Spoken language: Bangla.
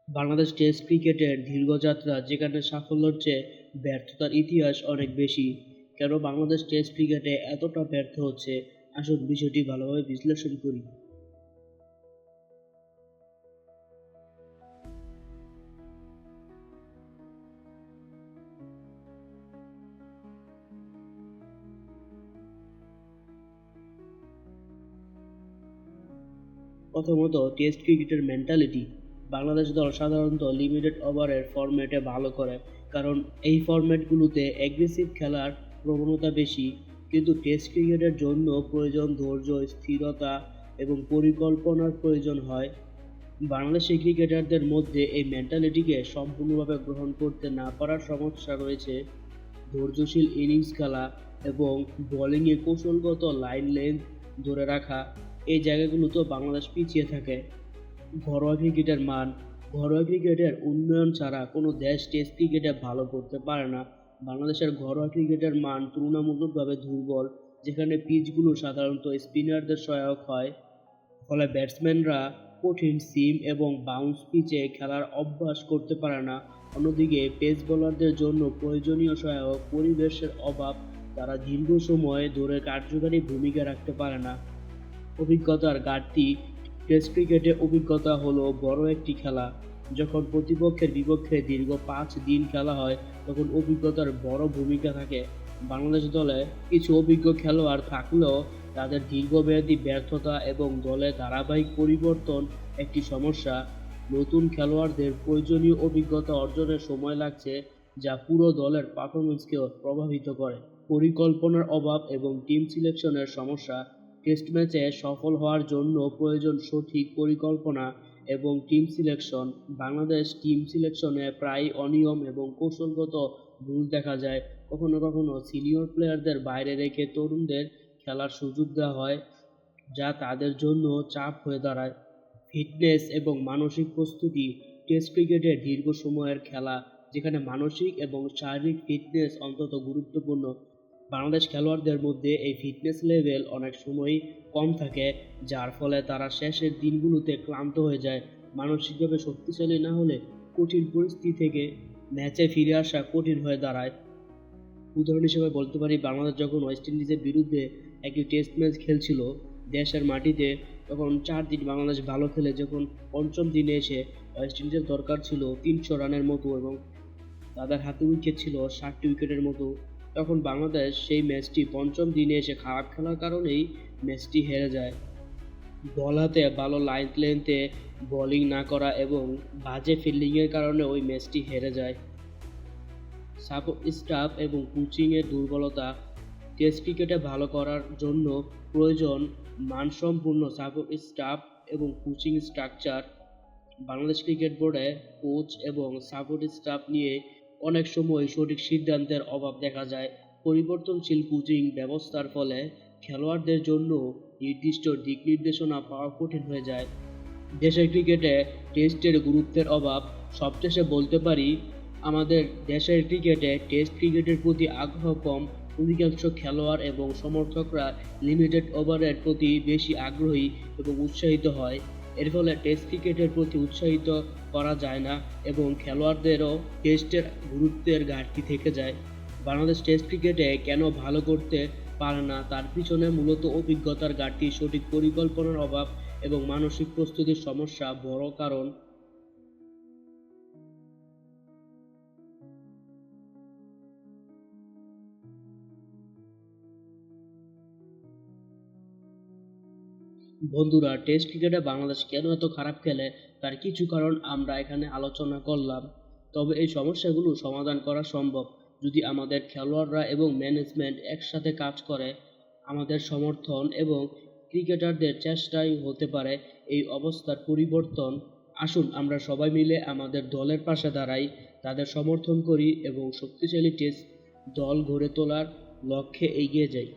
বাংলাদেশ টেস্ট ক্রিকেটের দীর্ঘ যাত্রা, যেখানে সাফল্যের চেয়ে ব্যর্থতার ইতিহাস অনেক বেশি। কেন বাংলাদেশ টেস্ট ক্রিকেটে এতটা ব্যর্থ হচ্ছে, আসুন বিষয়টি ভালোভাবে বিশ্লেষণ করি। প্রথমত, টেস্ট ক্রিকেটের মেন্টালিটি। বাংলাদেশ দল সাধারণত লিমিটেড ওভারের ফরম্যাটে ভালো করে, কারণ এই ফরম্যাটগুলোতে অ্যাগ্রেসিভ খেলার প্রবণতা বেশি। কিন্তু টেস্ট ক্রিকেটের জন্য প্রয়োজন ধৈর্য, স্থিরতা এবং পরিকল্পনার প্রয়োজন হয়। বাংলাদেশি ক্রিকেটারদের মধ্যে এই মেন্টালিটিকে সম্পূর্ণভাবে গ্রহণ করতে না পারার সমস্যা রয়েছে। ধৈর্যশীল ইনিংস খেলা এবং বোলিংয়ে কৌশলগত লাইন লেন্থ ধরে রাখা, এই জায়গাগুলোতেও বাংলাদেশ পিছিয়ে থাকে। ঘরোয়া ক্রিকেটের মান। ঘরোয়া ক্রিকেটের উন্নয়ন ছাড়া কোনো দেশ টেস্ট ক্রিকেটে ভালো করতে পারে না। বাংলাদেশের ঘরোয়া ক্রিকেটের মান তুলনামূলকভাবে দুর্বল, যেখানে পিচগুলো সাধারণত স্পিনারদের সহায়ক হয়। ফলে ব্যাটসম্যানরা কঠিন সিম এবং বাউন্স পিচে খেলার অভ্যাস করতে পারে না। অন্যদিকে পেস বোলারদের জন্য প্রয়োজনীয় সহায়ক পরিবেশের অভাব, তারা দীর্ঘ সময় ধরে কার্যকারী ভূমিকা রাখতে পারে না। অভিজ্ঞতার ঘাটতি। টেস্ট ক্রিকেটে অভিজ্ঞতা হলো বড় একটি খেলা। যখন প্রতিপক্ষের বিপক্ষে দীর্ঘ 5 দিন খেলা হয়, তখন অভিজ্ঞতার বড় ভূমিকা থাকে। বাংলাদেশ দলে কিছু অভিজ্ঞ খেলোয়াড় থাকলেও তাদের দীর্ঘমেয়াদী ব্যর্থতা এবং দলে ধারাবাহিক পরিবর্তন একটি সমস্যা। নতুন খেলোয়াড়দের প্রয়োজনীয় অভিজ্ঞতা অর্জনের সময় লাগছে, যা পুরো দলের পারফরম্যান্সকেও প্রভাবিত করে। পরিকল্পনার অভাব এবং টিম সিলেকশনের সমস্যা। টেস্ট ম্যাচে সফল হওয়ার জন্য প্রয়োজন সঠিক পরিকল্পনা এবং টিম সিলেকশন। বাংলাদেশ টিম সিলেকশনে প্রায়ই অনিয়ম এবং কৌশলগত ভুল দেখা যায়। কখনো কখনো সিনিয়র প্লেয়ারদের বাইরে রেখে তরুণদের খেলার সুযোগ দেওয়া হয়, যা তাদের জন্য চাপ হয়ে দাঁড়ায়। ফিটনেস এবং মানসিক প্রস্তুতি। টেস্ট ক্রিকেটে দীর্ঘ সময়ের খেলা, যেখানে মানসিক এবং শারীরিক ফিটনেস অত্যন্ত গুরুত্বপূর্ণ। বাংলাদেশ খেলোয়াড়দের মধ্যে এই ফিটনেস লেভেল অনেক সময়ই কম থাকে, যার ফলে তারা শেষের দিনগুলোতে ক্লান্ত হয়ে যায়। মানসিকভাবে শক্তিশালী না হলে কঠিন পরিস্থিতি থেকে ম্যাচে ফিরে আসা কঠিন হয়ে দাঁড়ায়। উদাহরণ হিসেবে বলতে পারি, বাংলাদেশ যখন ওয়েস্ট ইন্ডিজের বিরুদ্ধে একটি টেস্ট ম্যাচ খেলছিল দেশের মাটিতে, তখন 4 দিন বাংলাদেশ ভালো খেলে যখন পঞ্চম দিনে এসে ওয়েস্ট ইন্ডিজের দরকার ছিল 300 রানের মতো এবং তাদের হাতে উইকেট ছিল 60টি উইকেটের মতো, তখন বাংলাদেশ সেই ম্যাচটি পঞ্চম দিনে এসে খারাপ খেলার কারণেই ম্যাচটি হেরে যায়। বল হাতে ভালো লাইন লেন্থে বোলিং না করা এবং বাজে ফিল্ডিংয়ের কারণে ওই ম্যাচটি হেরে যায়। সাপোর্ট স্টাফ এবং কোচিংয়ের দুর্বলতা। টেস্ট ক্রিকেটে ভালো করার জন্য প্রয়োজন মানসম্পন্ন সাপোর্ট স্টাফ এবং কোচিং স্ট্রাকচার। বাংলাদেশ ক্রিকেট বোর্ডে কোচ এবং সাপোর্ট স্টাফ নিয়ে অনেক সময় সঠিক সিদ্ধান্তের অভাব দেখা যায়। পরিবর্তনশীল কোচিং ব্যবস্থার ফলে খেলোয়াড়দের জন্য নির্দিষ্ট দিক নির্দেশনা পাওয়া কঠিন হয়ে যায়। দেশের ক্রিকেটে টেস্টের গুরুত্বের অভাব। সবশেষে বলতে পারি, আমাদের দেশের ক্রিকেটে টেস্ট ক্রিকেটের প্রতি আগ্রহ কম। অধিকাংশ খেলোয়াড় এবং সমর্থকরা লিমিটেড ওভারের প্রতি বেশি আগ্রহী এবং উৎসাহিত হয়। এর ফলে টেস্ট ক্রিকেটের প্রতি উৎসাহিত করা যায় না এবং খেলোয়াড়দেরও টেস্টের গুরুত্বের ঘাটতি থেকে যায়। বাংলাদেশ টেস্ট ক্রিকেটে কেন ভালো করতে পারে না, তার পিছনে মূলত অভিজ্ঞতার ঘাটতি, সঠিক পরিকল্পনার অভাব এবং মানসিক প্রস্তুতির সমস্যা বড় কারণ। বন্ধুরা, টেস্ট ক্রিকেটে বাংলাদেশ কেন এত খারাপ খেলে, তার কিছু কারণ আমরা এখানে আলোচনা করলাম। তবে এই সমস্যাগুলো সমাধান করা সম্ভব যদি আমাদের খেলোয়াড়রা এবং ম্যানেজমেন্ট একসাথে কাজ করে। আমাদের সমর্থন এবং ক্রিকেটারদের চেষ্টাই হতে পারে এই অবস্থার পরিবর্তন। আসুন আমরা সবাই মিলে আমাদের দলের পাশে দাঁড়াই, তাদের সমর্থন করি এবং শক্তিশালী টেস্ট দল গড়ে তোলার লক্ষ্যে এগিয়ে যাই।